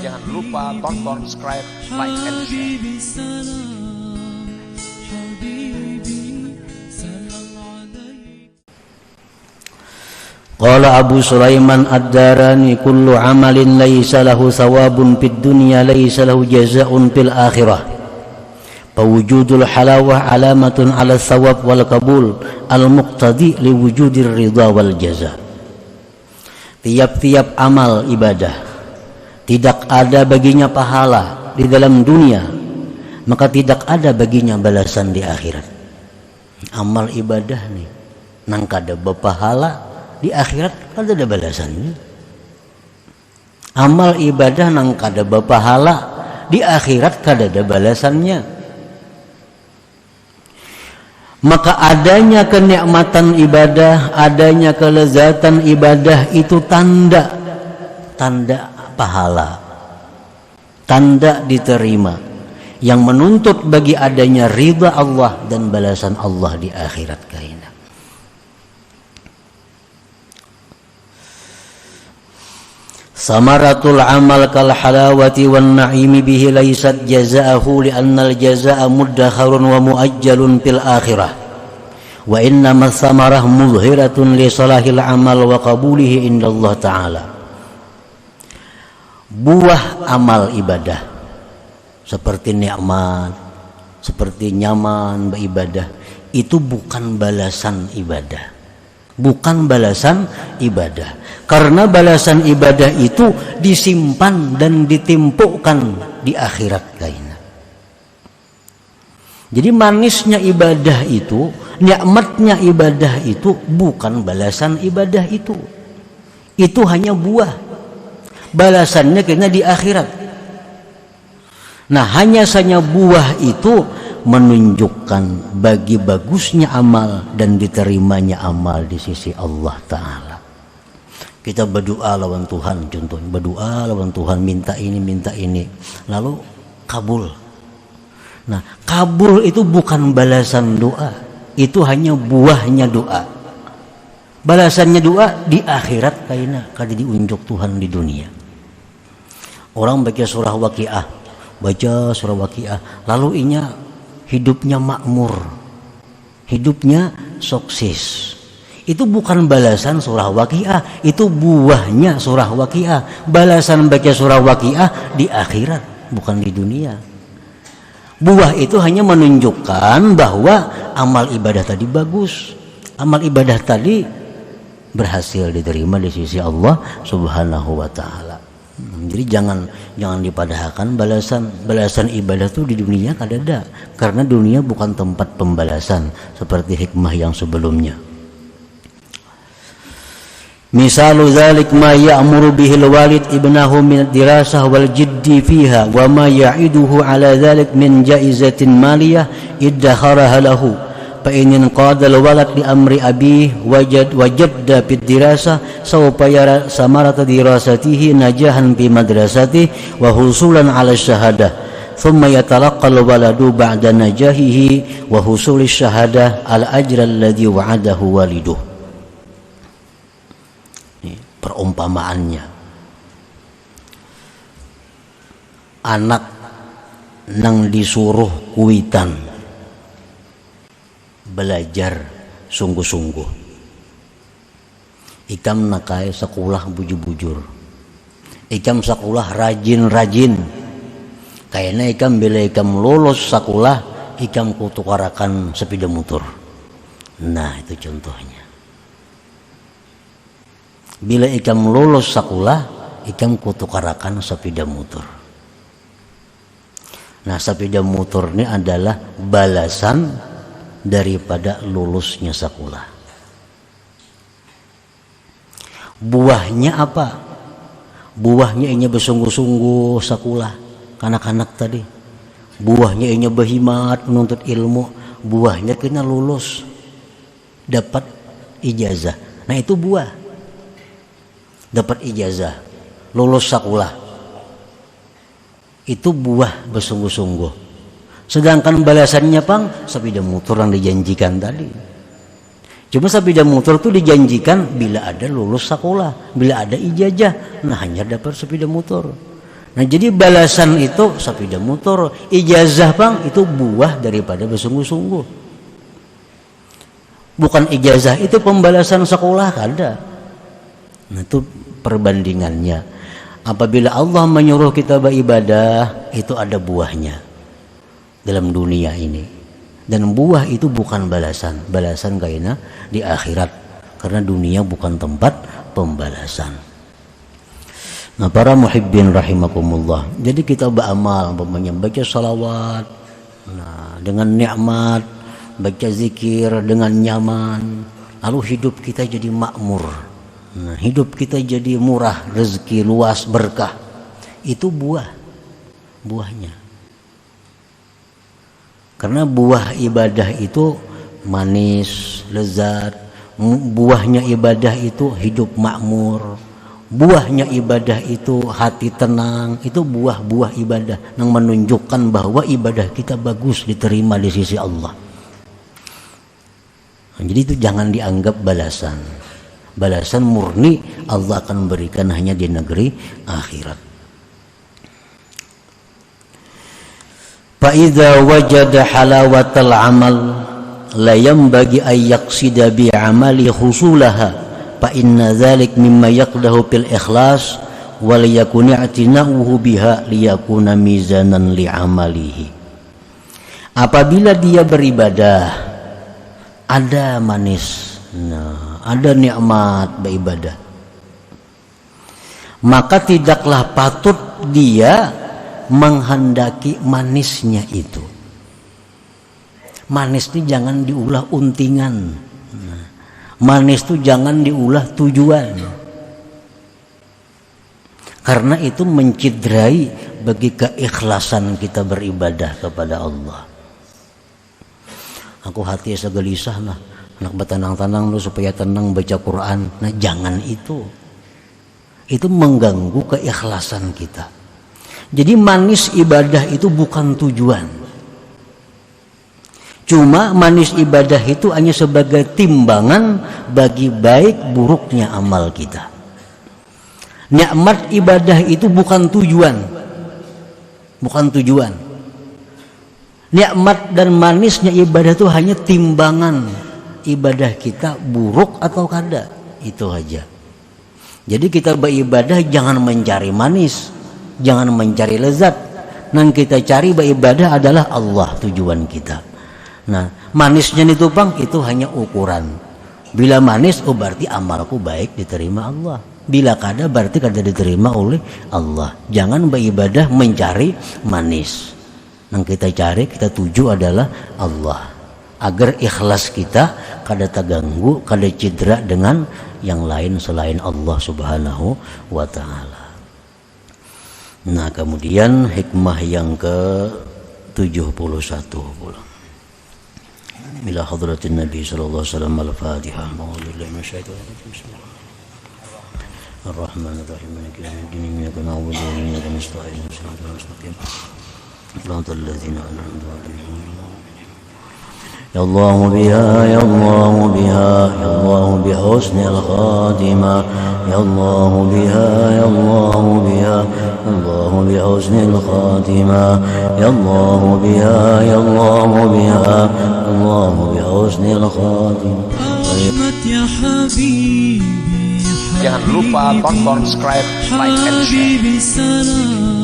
Jangan lupa tonton, subscribe, like, and share. Qala Abu Sulaiman ad-Darani kullu amalin laysa lahu thawabun fid dunya laysa lahu jazaa'un fil akhirah. Fawujudul halawah alamatun ala thawab wal qabul al-muqtadi liwujudir ridha wal jaza'. Tiap-tiap amal ibadah tidak ada baginya pahala di dalam dunia, maka tidak ada baginya balasan di akhirat. Amal ibadah nih nang kada berpahala, di akhirat kada ada balasannya. Amal ibadah nang kada berpahala, di akhirat kada ada balasannya. Maka adanya kenikmatan ibadah, adanya kelezatan ibadah itu tanda pahala, tanda diterima, yang menuntut bagi adanya ridha Allah dan balasan Allah di akhirat kaina. Samaratul amal kal halawati wan na'imi bihi laysat jazaahu li'anna al jazaa muddakharun wa muajjalun fil akhirah wa innama samarah mudhiratun li salahil amal wa qabulihi indallah ta'ala. Buah amal ibadah seperti nikmat, seperti nyaman beribadah, itu bukan balasan ibadah, bukan balasan ibadah. Karena balasan ibadah itu disimpan dan ditimpukkan di akhirat kaina. Jadi manisnya ibadah itu, nikmatnya ibadah itu bukan balasan ibadah itu. Itu hanya buah. Balasannya kena di akhirat. Nah, hanya saja buah itu menunjukkan bagi bagusnya amal dan diterimanya amal di sisi Allah Ta'ala. Kita berdoa lawan Tuhan, contohnya berdoa lawan Tuhan, minta ini, lalu kabul. Nah, kabul itu bukan balasan doa, itu hanya buahnya doa. Balasannya doa di akhirat kaina kada diunjuk Tuhan di dunia. Orang baca surah Waqiah, lalu inya hidupnya makmur, hidupnya sukses. Itu bukan balasan surah Waqiah, itu buahnya surah Waqiah. Balasan baca surah Waqiah di akhirat, bukan di dunia. Buah itu hanya menunjukkan bahwa amal ibadah tadi bagus, amal ibadah tadi berhasil diterima di sisi Allah Subhanahu wa Ta'ala. Jadi jangan dipadahkan balasan ibadah itu di dunia kada ada, karena dunia bukan tempat pembalasan seperti hikmah yang sebelumnya. Misalu dzalik ma ya'muru bihi al-walid ibnahu min ad-dirasah wal jiddi fiha wa ma ya'iduhu ala dzalik min jaizatin maliyah iddakharaha lahu fa in qada al-walad li amri abih wajadda bid dirasah sawfa yara samarata dirasatihi najahan fi madrasatihi wa husulan ala syahadah thumma yatalaqqa al-waladu ba'da najahihi wa husuli syahadah al-ajra alladhi wa'adahu waliduh. Perumpamaannya, anak nang disuruh kuitan belajar sungguh-sungguh, ikam nakai sekolah bujur-bujur, ikam sekolah rajin-rajin, kayaknya ikam bila ikam lulus sekolah ikam kutukarakan sepeda motor. Nah, itu contohnya. Bila ikam lulus sekolah, ikam kutukarakan sepeda motor. Nah, sepeda motor ini adalah balasan daripada lulusnya sekolah. Buahnya apa? Buahnya ini bersungguh-sungguh sekolah, kanak-kanak tadi. Buahnya ini berhimat menuntut ilmu. Buahnya kena lulus, dapat ijazah. Nah, itu buah. Dapat ijazah, lulus sekolah, itu buah bersungguh-sungguh. Sedangkan balasannya sepeda motor yang dijanjikan tadi. Cuma sepeda motor itu dijanjikan bila ada lulus sekolah, bila ada ijazah, nah hanya dapat sepeda motor. Nah jadi balasan itu sepeda motor, ijazah bang itu buah daripada bersungguh-sungguh. Bukan ijazah itu pembalasan sekolah kada. Nah itu perbandingannya. Apabila Allah menyuruh kita beribadah, itu ada buahnya dalam dunia ini. Dan buah itu bukan balasan. Balasan kayaknya di akhirat. Karena dunia bukan tempat pembalasan. Nah para muhibbin rahimakumullah. Jadi kita beramal, baca salawat, nah, dengan nikmat, baca zikir dengan nyaman. Lalu hidup kita jadi makmur. Nah, hidup kita jadi murah, rezeki luas, berkah. Itu buahnya. Karena buah ibadah itu manis, lezat. Buahnya ibadah itu hidup makmur. Buahnya ibadah itu hati tenang. Itu buah-buah ibadah yang menunjukkan bahwa ibadah kita bagus diterima di sisi Allah. Jadi itu jangan dianggap balasan. Balasan murni Allah akan berikan hanya di negeri akhirat. فَإِذَا وَجَدَ حَلَاوَةَ الْعَمَلِ لَا يَنْبَغِي أَنْ يَقْصِدَ بِعَمَلِهِ حُصُولَهَا فَإِنَّ ذَلِكَ مِمَّا يَقْدَحُ بِالْإِخْلَاصِ وَلِيَكُنْ اعْتِنَاؤُهُ بِهَا لِيَكُونَ مِيزَانًا لِعَمَلِهِ. Apabila dia beribadah, ada manis, nah, ada nikmat beribadah, maka tidaklah patut dia menghendaki manisnya itu. Manis itu jangan diulah untingan. Manis itu jangan diulah tujuan. Karena itu mencederai bagi keikhlasan kita beribadah kepada Allah. Aku hati segelisah lah, anak bertenang-tenang lu supaya tenang baca Quran. Nah jangan itu. Itu mengganggu keikhlasan kita. Jadi manis ibadah itu bukan tujuan. Cuma manis ibadah itu hanya sebagai timbangan bagi baik buruknya amal kita. Nikmat ibadah itu bukan tujuan. Bukan tujuan. Nikmat dan manisnya ibadah itu hanya timbangan ibadah kita buruk atau kada. Itu aja. Jadi kita beribadah jangan mencari manis. Jangan mencari lezat. Yang kita cari beribadah adalah Allah tujuan kita. Nah, manisnya itu bang, itu hanya ukuran. Bila manis, oh berarti amalku baik diterima Allah. Bila kada, berarti kada diterima oleh Allah. Jangan beribadah mencari manis. Yang kita cari, kita tuju adalah Allah. Agar ikhlas kita kada terganggu, kada cedera dengan yang lain selain Allah Subhanahu wa Ta'ala. Nah kemudian hikmah yang ke-71 pula. Ila hadratin Nabi sallallahu alaihi wasallam al-Fatihah. A'udzubillahi minasyaitonir rajim. Ar-Rahmanir-Rahim. Maliki yaumiddin. Iyyaka na'budu wa iyyaka nasta'in. Ihdinas mustaqim. Shiratal ladzina an'amta 'alaihim. Ya Allah biha, ya Allah biha, ya Allah bi husnil khatimah. Ya Allah biha, ya Allah biha, Allah bi husnil khatimah. Ya Allah biha, ya Allah biha, Allah bi husnil khatimah. Jangan lupa tonton, subscribe, like, and share.